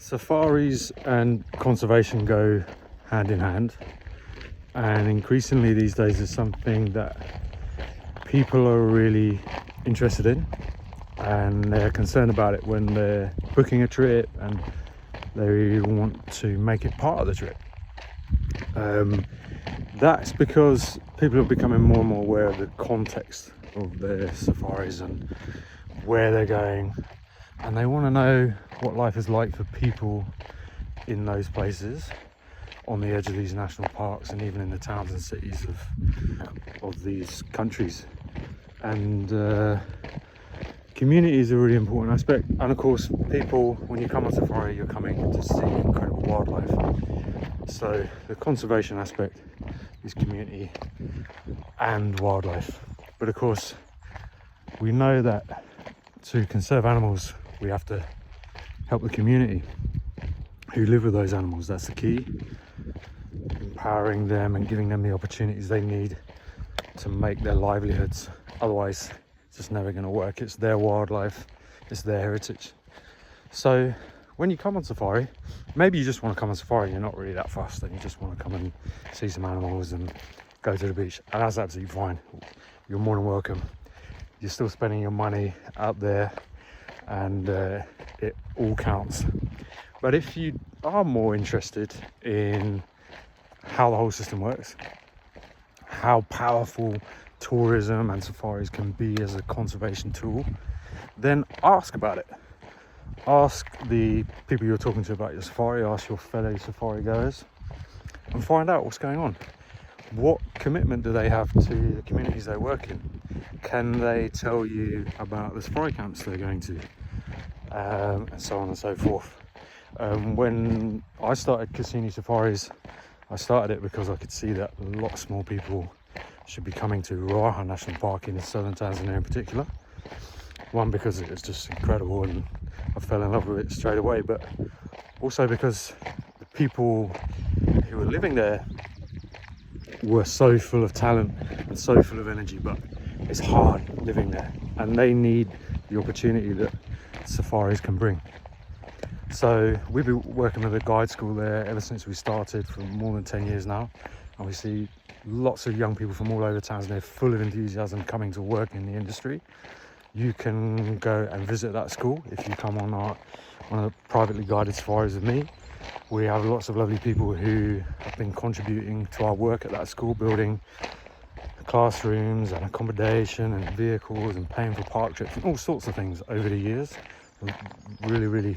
Safaris and conservation go hand in hand, and increasingly these days is something that people are really interested in, and they're concerned about it when they're booking a trip and they want to make it part of the trip. That's because people are becoming more and more aware of the context of their safaris and where they're going, and they want to know what life is like for people in those places, on the edge of these national parks, and even in the towns and cities of these countries. And community is a really important aspect. And of course, people, when you come on safari, you're coming to see incredible wildlife. So the conservation aspect is community and wildlife. But of course, we know that to conserve animals, we have to help the community who live with those animals. That's the key. Empowering them and giving them the opportunities they need to make their livelihoods. Otherwise, it's just never going to work. It's their wildlife, it's their heritage. So when you come on safari, maybe you just want to come on safari and you're not really that fussed and you just want to come and see some animals and go to the beach, and that's absolutely fine. You're more than welcome. You're still spending your money out there, and it all counts. But if you are more interested in how the whole system works, how powerful tourism and safaris can be as a conservation tool, then ask about it. Ask the people you're talking to about your safari, ask your fellow safari goers, and find out what's going on. What commitment do they have to the communities they work in? Can they tell you about the safari camps they're going to? And so on and so forth. When I started Kusini Safaris, I started it because I could see that lots more people should be coming to Ruaha National Park in southern Tanzania in particular. One, because it was just incredible and I fell in love with it straight away, but also because the people who were living there were so full of talent and so full of energy, but it's hard living there and they need the opportunity that safaris can bring. So we've been working with a guide school there ever since we started, for more than 10 years now, and we see lots of young people from all over Tanzania full of enthusiasm coming to work in the industry. You can go and visit that school if you come on a privately guided safaris with me. We have lots of lovely people who have been contributing to our work at that school, building classrooms and accommodation and vehicles and paying for park trips and all sorts of things over the years. Really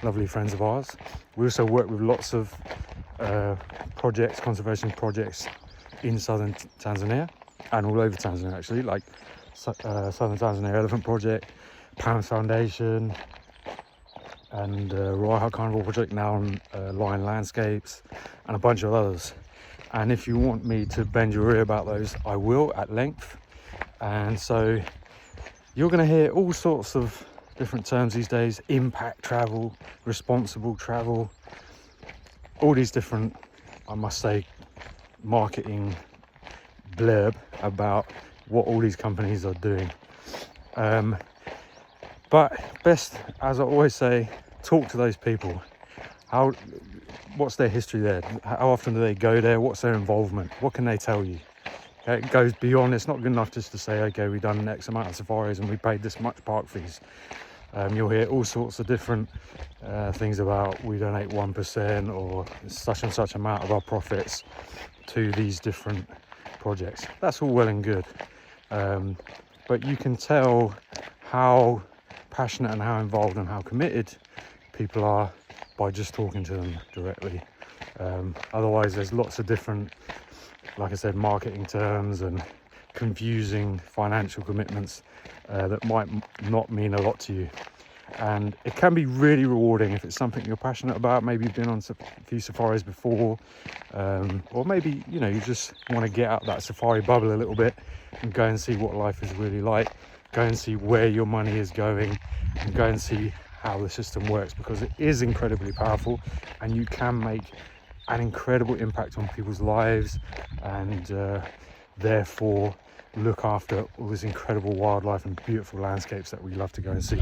lovely friends of ours. We also work with lots of projects, conservation projects in southern Tanzania and all over Tanzania actually, like Southern Tanzania Elephant Project, Pounds Foundation, and Ruaha Carnival Project now on Lion Landscapes, and a bunch of others. And if you want me to bend your ear about those, I will at length. And so you're going to hear all sorts of different terms these days: impact travel, responsible travel, all these different, I must say, marketing blurb about what all these companies are doing. But best, as I always say, talk to those people. What's their history there? How often do they go there? What's their involvement? What can they tell you? Okay, it goes beyond. It's not good enough just to say, okay, we've done X amount of safaris and we paid this much park fees. You'll hear all sorts of different things about we donate 1% or such and such amount of our profits to these different projects. That's all well and good, but you can tell how passionate and how involved and how committed people are by just talking to them directly. Otherwise, there's lots of different, like I said, marketing terms and confusing financial commitments that might not mean a lot to you. And it can be really rewarding if it's something you're passionate about. Maybe you've been on a few safaris before, or maybe you just want to get out that safari bubble a little bit and go and see what life is really like, go and see where your money is going, and go and see how the system works, because it is incredibly powerful and you can make an incredible impact on people's lives, and therefore look after all this incredible wildlife and beautiful landscapes that we love to go and see.